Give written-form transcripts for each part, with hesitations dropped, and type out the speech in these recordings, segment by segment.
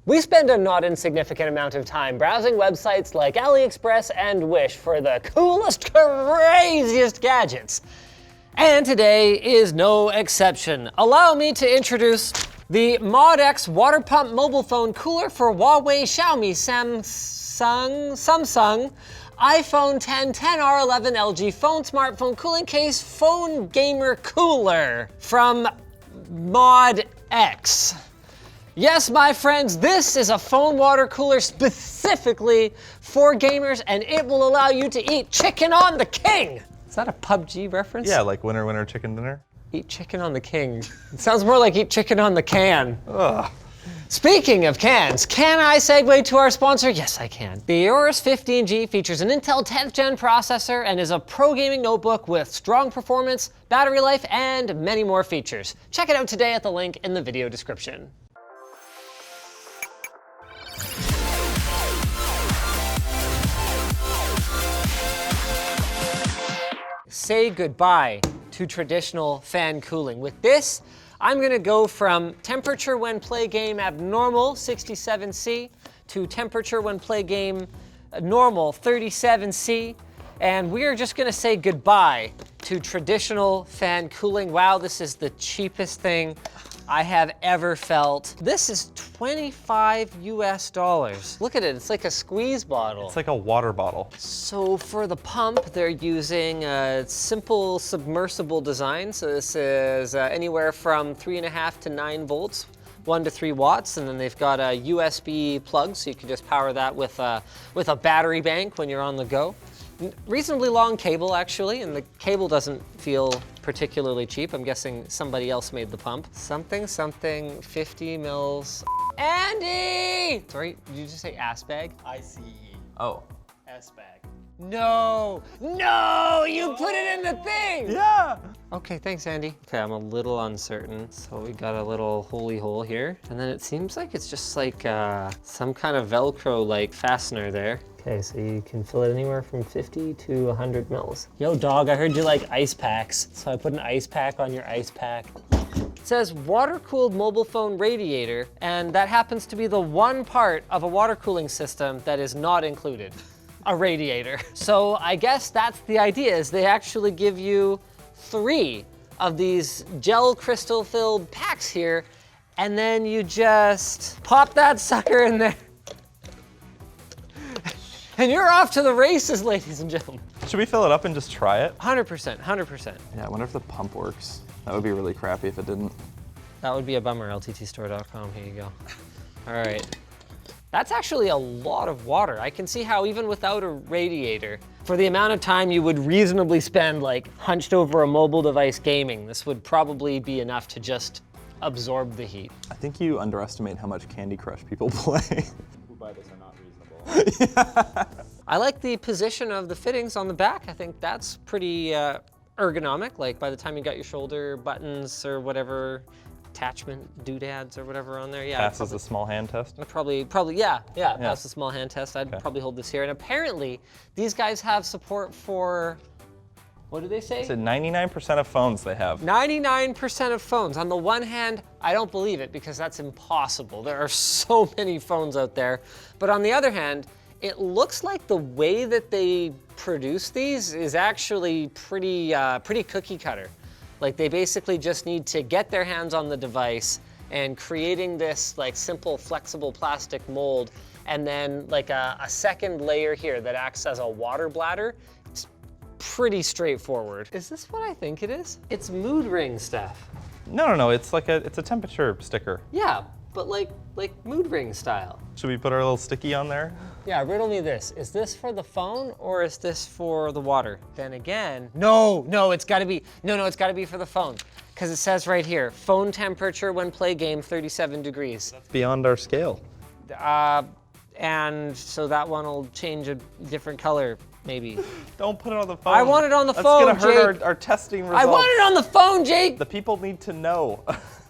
We spend a not insignificant amount of time browsing websites like AliExpress and Wish for the coolest, craziest gadgets. And today is no exception. Allow me to introduce the MOD X water pump mobile phone cooler for Huawei, Xiaomi, Samsung, iPhone 10, 10R, 11, LG phone, smartphone, cooling case, phone gamer cooler from MOD X. Yes, my friends, this is a phone water cooler specifically for gamers, and it will allow you to eat chicken on the king. Is that a PUBG reference? Yeah, like winner, winner, chicken dinner. Eat chicken on the king. It sounds more like eat chicken on the can. Ugh. Speaking of cans, can I segue to our sponsor? Yes, I can. The AORUS 15G features an Intel 10th gen processor and is a pro gaming notebook with strong performance, battery life, and many more features. Check it out today at the link in the video description. Say goodbye to traditional fan cooling. With this, I'm gonna go from temperature when play game abnormal, 67C, to temperature when play game normal, 37C, and we are just gonna say goodbye to traditional fan cooling. Wow, this is the cheapest thing I have ever felt. This is $25 US. Look at it, it's like a squeeze bottle. It's like a water bottle. So for the pump, they're using a simple submersible design. So this is anywhere from 3.5 to 9 volts, 1 to 3 watts, and then they've got a USB plug, so you can just power that with a battery bank when you're on the go. Reasonably long cable, actually, and the cable doesn't feel particularly cheap. I'm guessing somebody else made the pump. Something, 50 mils. Andy! Sorry, did you just say ass bag? ICE. Oh. S bag. No, you put it in the thing! Yeah! Okay, thanks, Andy. Okay, I'm a little uncertain. So we got a little holy hole here. And then it seems like it's just like some kind of Velcro-like fastener there. Okay, so you can fill it anywhere from 50 to 100 mils. Yo, dog, I heard you like ice packs. So I put an ice pack on your ice pack. It says water-cooled mobile phone radiator, and that happens to be the one part of a water cooling system that is not included, a radiator. So I guess that's the idea, is they actually give you 3 of these gel crystal-filled packs here, and then you just pop that sucker in there. And you're off to the races, ladies and gentlemen. Should we fill it up and just try it? 100%, 100%. Yeah, I wonder if the pump works. That would be really crappy if it didn't. That would be a bummer, lttstore.com, here you go. All right. That's actually a lot of water. I can see how even without a radiator, for the amount of time you would reasonably spend like hunched over a mobile device gaming, this would probably be enough to just absorb the heat. I think you underestimate how much Candy Crush people play. Who buy this are not reasonable. Yeah. I like the position of the fittings on the back. I think that's pretty ergonomic. Like by the time you got your shoulder buttons or whatever, attachment doodads or whatever on there. Yeah. Passes the small hand test? Probably, yeah, pass the small hand test. I'd probably hold this here. And apparently, these guys have support for, what do they say? It's 99% of phones they have. 99% of phones. On the one hand, I don't believe it because that's impossible. There are so many phones out there. But on the other hand, it looks like the way that they produce these is actually pretty cookie cutter. Like they basically just need to get their hands on the device and creating this like simple flexible plastic mold, and then like a second layer here that acts as a water bladder. It's pretty straightforward. Is this what I think it is? It's mood ring stuff. No, it's like it's a temperature sticker. Yeah, but like mood ring style. Should we put our little sticky on there? Yeah, riddle me this. Is this for the phone or is this for the water? Then again, no, it's gotta be for the phone. Because it says right here, phone temperature when play game 37 degrees. That's beyond our scale. And so that one will change a different color, maybe. Don't put it on the phone. I want it on the phone, That's gonna hurt Jake. our testing results. I want it on the phone, Jake! The people need to know.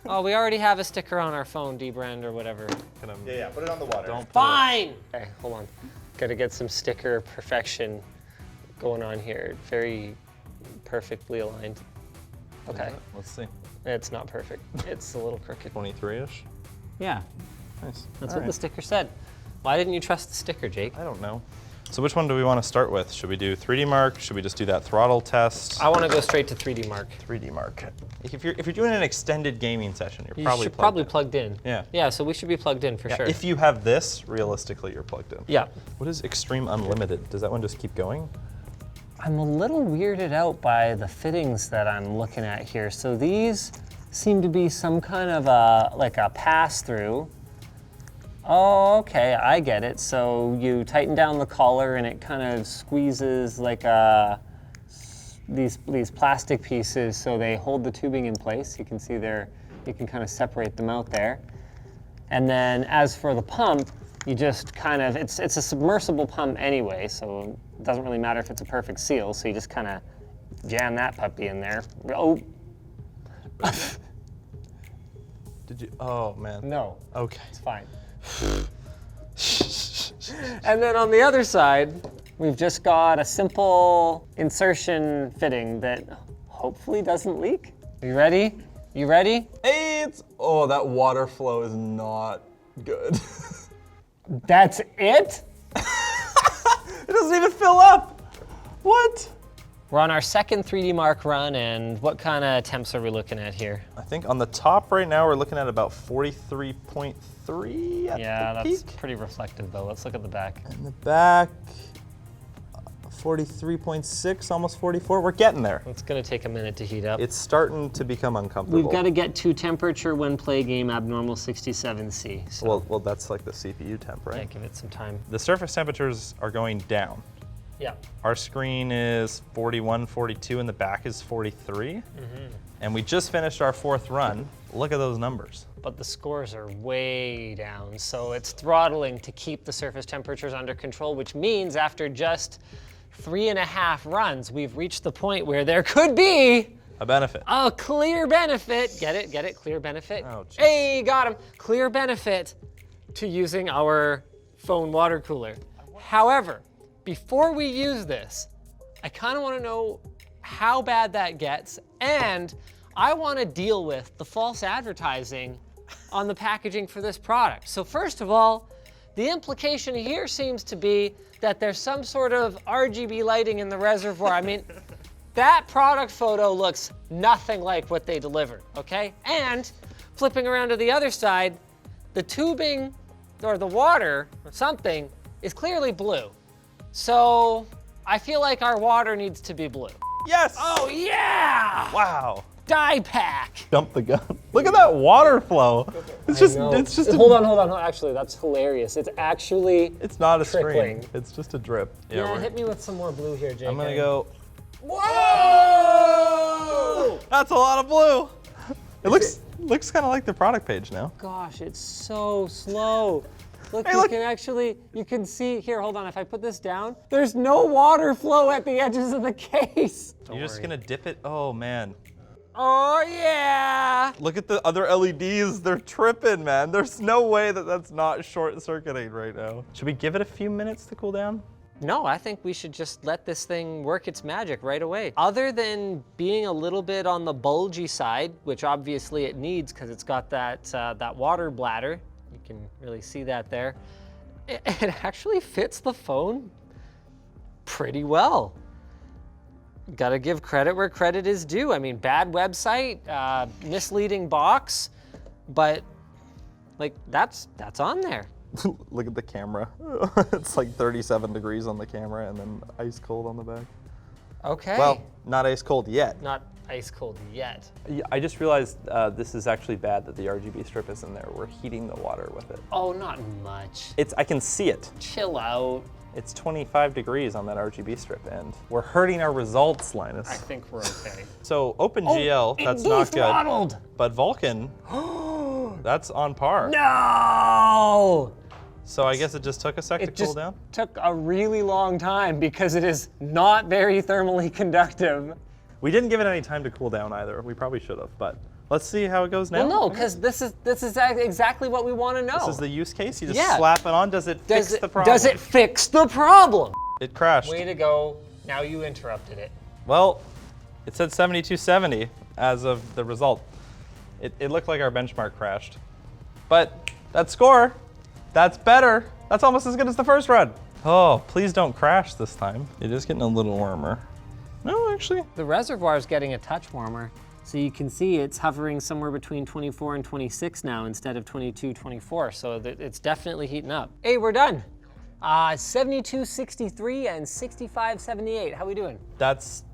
Oh, we already have a sticker on our phone, D-brand or whatever. Yeah, put it on the water. Don't put Fine! Okay, hold on. Gotta get some sticker perfection going on here. Very perfectly aligned. Okay. Let's see. It's not perfect. It's a little crooked. 23-ish. Yeah. Nice. That's All what the right. sticker said. Why didn't you trust the sticker, Jake? I don't know. So which one do we want to start with? Should we do 3D Mark? Should we just do that throttle test? I want to go straight to 3D Mark. 3D Mark. If you're doing an extended gaming session, you're You probably should probably plugged in. Yeah. Yeah, so we should be plugged in for sure. If you have this, realistically, you're plugged in. Yeah. What is Extreme Unlimited? Does that one just keep going? I'm a little weirded out by the fittings that I'm looking at here. So these seem to be some kind of like a pass-through. Oh, okay, I get it. So you tighten down the collar and it kind of squeezes like these plastic pieces so they hold the tubing in place. You can see there, you can kind of separate them out there. And then as for the pump, you just kind of, it's a submersible pump anyway, so it doesn't really matter if it's a perfect seal, so you just kind of jam that puppy in there. Oh. Did you? Oh man. No, Okay. it's fine. And then on the other side, we've just got a simple insertion fitting that hopefully doesn't leak. You ready? You ready? Hey, oh, that water flow is not good. That's it? It doesn't even fill up. What? We're on our second 3D Mark run, and what kind of temps are we looking at here? I think on the top right now, we're looking at about 43.3 at Yeah, the that's peak. pretty reflective though. Let's look at the back. In the back, 43.6, almost 44. We're getting there. It's gonna take a minute to heat up. It's starting to become uncomfortable. We've got to get to temperature when play game abnormal 67C. So Well, that's like the CPU temp, yeah, right? give it some time. The surface temperatures are going down. Yeah. Our screen is 41, 42, and the back is 43. And we just finished our fourth run. Look at those numbers. But the scores are way down. So it's throttling to keep the surface temperatures under control, which means after just 3.5 runs, we've reached the point where there could be A benefit. a clear benefit. Get it? Get it? Clear benefit? Oh, jeez. Hey, got him. Clear benefit to using our phone water cooler. However, before we use this, I kind of want to know how bad that gets, and I want to deal with the false advertising on the packaging for this product. So first of all, the implication here seems to be that there's some sort of RGB lighting in the reservoir. I mean, that product photo looks nothing like what they delivered, okay? And flipping around to the other side, the tubing or the water or something is clearly blue. So I feel like our water needs to be blue. Yes! Oh yeah! Wow. Die pack. Dump the gun. Look at that water flow. It's just, Hold on. Actually, that's hilarious. It's actually It's not a trickling. stream. It's just a drip. Yeah, hit me with some more blue here, Jake. I'm gonna go. Whoa! That's a lot of blue. It looks kind of like the product page now. Gosh, it's so slow. Look, Hey, you look. you can see, here, hold on, if I put this down, there's no water flow at the edges of the case. You're just gonna dip it? Oh man. Oh yeah! Look at the other LEDs, they're tripping, man. There's no way that that's not short circuiting right now. Should we give it a few minutes to cool down? No, I think we should just let this thing work its magic right away. Other than being a little bit on the bulgy side, which obviously it needs because it's got that water bladder. You can really see that there. It actually fits the phone pretty well. Gotta give credit where credit is due. I mean, bad website, misleading box, but like that's on there. Look at the camera. It's like 37 degrees on the camera and then ice cold on the back. Okay. Well, not ice cold yet. Not ice cold yet. Yeah, I just realized this is actually bad that the RGB strip is in there. We're heating the water with it. Oh, not much. I can see it. Chill out. It's 25 degrees on that RGB strip, and we're hurting our results, Linus. I think we're okay. So OpenGL, that's not good. Throttled. But Vulkan, that's on par. No! So I guess it just took a sec to It cool just down. took a really long time because it is not very thermally conductive. We didn't give it any time to cool down either. We probably should have, but let's see how it goes now. Well, no, because this is exactly what we want to know. This is the use case. You just Yeah. slap it on. Does it fix the problem? Does it fix the problem? It crashed. Way to go. Now you interrupted it. Well, it said 7270 as of the result. It looked like our benchmark crashed. But That score, that's better. That's almost as good as the first run. Oh, please don't crash this time. It is getting a little warmer. No, actually. The reservoir is getting a touch warmer. So you can see it's hovering somewhere between 24 and 26 now instead of 22, 24. So it's definitely heating up. Hey, we're done. 72.63 and 65.78. How we doing? That's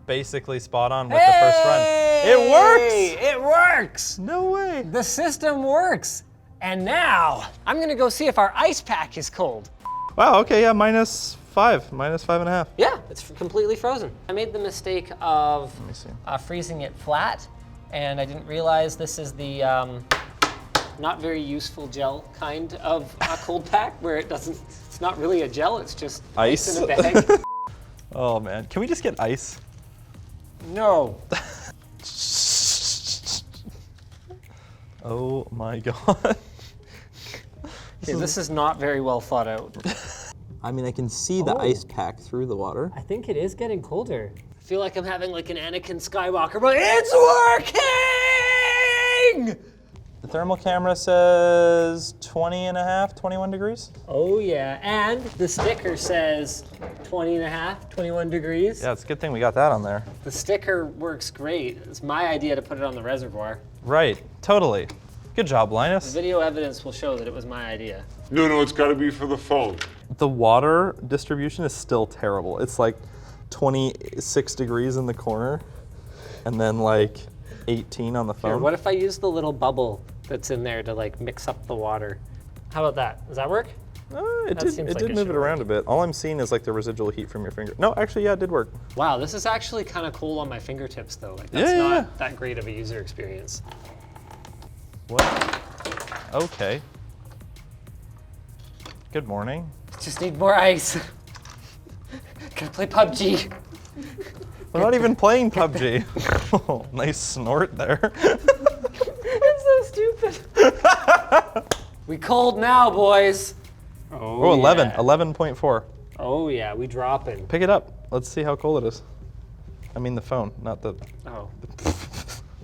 basically spot on with the first run. It works! It works! No way. The system works. And now, I'm gonna go see if our ice pack is cold. Wow, okay, yeah, -5, -5.5. Yeah, it's completely frozen. I made the mistake of Let me see. freezing it flat, and I didn't realize this is the not very useful gel kind of cold pack, where it's not really a gel, it's just Ice? in a bag. Oh man, can we just get ice? No. Oh my god. Okay, this is not very well thought out. I mean, I can see the ice pack through the water. I think it is getting colder. I feel like I'm having like an Anakin Skywalker, but it's working! The thermal camera says 20.5, 21 degrees. Oh yeah, and the sticker says 20.5, 21 degrees. Yeah, it's a good thing we got that on there. The sticker works great. It's my idea to put it on the reservoir. Right, totally. Good job, Linus. Video evidence will show that it was my idea. No, it's gotta be for the phone. The water distribution is still terrible. It's like 26 degrees in the corner and then like 18 on the phone. Here, what if I use the little bubble that's in there to like mix up the water? How about that? Does that work? It That seems like did it move should it around a bit. All I'm seeing is like the residual heat from your finger. No, actually, yeah, it did work. Wow, this is actually kind of cool on my fingertips though. Like that's Yeah. not that great of a user experience. What? Okay. Good morning. Just need more ice. Gonna play PUBG. We're not even playing PUBG. Oh, nice snort there. I'm so stupid. We cold now, boys. Oh, 11, yeah. 11.4. Oh yeah, we dropping. Pick it up. Let's see how cold it is. I mean the phone, not the... Oh.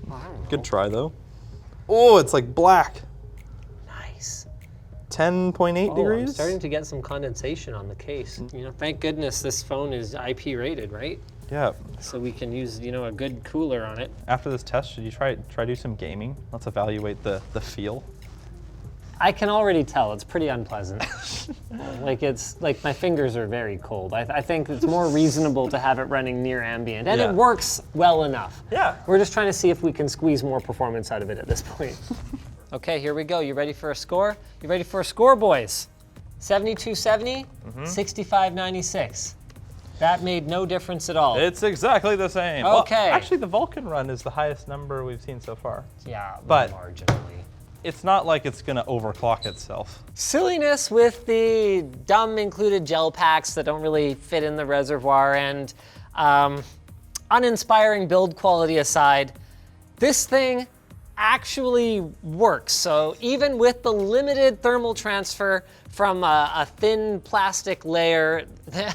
Well, I don't know. Good try though. Oh, it's like black. Nice. 10.8 I'm degrees. starting to get some condensation on the case. You know, thank goodness this phone is IP rated, right? Yeah. So we can use, you know, a good cooler on it. After this test, should you try do some gaming? Let's evaluate the feel. I can already tell it's pretty unpleasant. Like my fingers are very cold. I think it's more reasonable to have it running near ambient, and Yeah. it works well enough. Yeah. We're just trying to see if we can squeeze more performance out of it at this point. Okay, here we go. You ready for a score? You ready for a score, boys? 7270, 6596. That made no difference at all. It's exactly the same. Okay. Well, actually, the Vulcan run is the highest number we've seen so far. Yeah, But- marginally. It's not like it's gonna overclock itself. Silliness with the dumb included gel packs that don't really fit in the reservoir and uninspiring build quality aside, this thing actually works. So even with the limited thermal transfer from a thin plastic layer,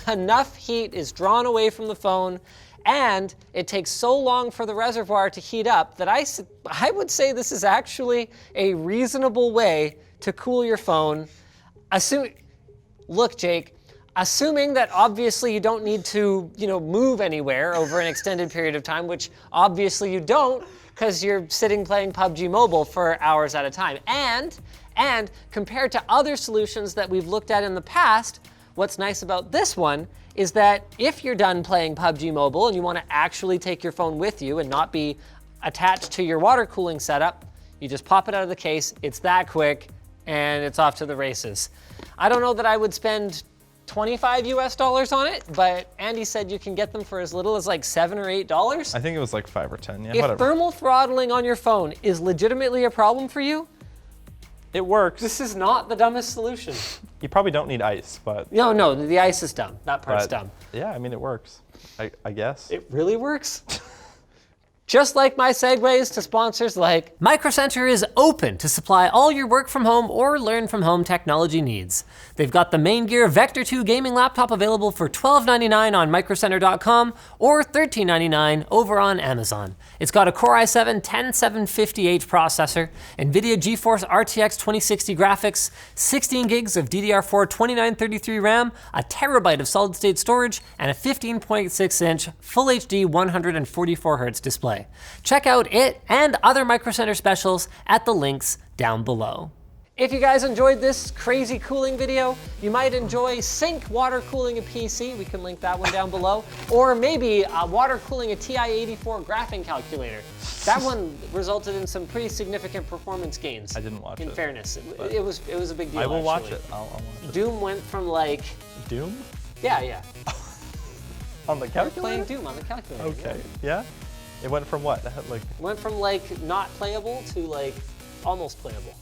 enough heat is drawn away from the phone, and it takes so long for the reservoir to heat up that I would say this is actually a reasonable way to cool your phone. Look, Jake, assuming that obviously you don't need to, move anywhere over an extended period of time, which obviously you don't, because you're sitting playing PUBG Mobile for hours at a time. And compared to other solutions that we've looked at in the past, what's nice about this one is that if you're done playing PUBG Mobile and you want to actually take your phone with you and not be attached to your water cooling setup, you just pop it out of the case, it's that quick, and it's off to the races. I don't know that I would spend $25 US on it, but Andy said you can get them for as little as like $7 or $8. I think it was like 5 or 10, yeah, If whatever. thermal throttling on your phone is legitimately a problem for you, It works. this is not the dumbest solution. You probably don't need ice, but... No, the ice is dumb. That part's but dumb. yeah, I mean, it works, I guess. It really works? Just like my segues to sponsors like Micro Center is open to supply all your work from home or learn from home technology needs. They've got the Main Gear Vector 2 gaming laptop available for $12.99 on microcenter.com or $13.99 over on Amazon. It's got a Core i7-10750H processor, NVIDIA GeForce RTX 2060 graphics, 16 gigs of DDR4 2933 RAM, a terabyte of solid-state storage, and a 15.6-inch Full HD 144Hz display. Check out it and other Micro Center specials at the links down below. If you guys enjoyed this crazy cooling video, you might enjoy Sync water cooling a PC. We can link that one down below. Or maybe water cooling a TI-84 graphing calculator. That one resulted in some pretty significant performance gains. I didn't watch it. In fairness, it was a big deal. I will watch actually. it. I'll watch it. Doom went from like Doom? yeah. On the calculator? Playing Doom on the calculator. Okay. Yeah? It went from what? Like Went from like not playable to like almost playable.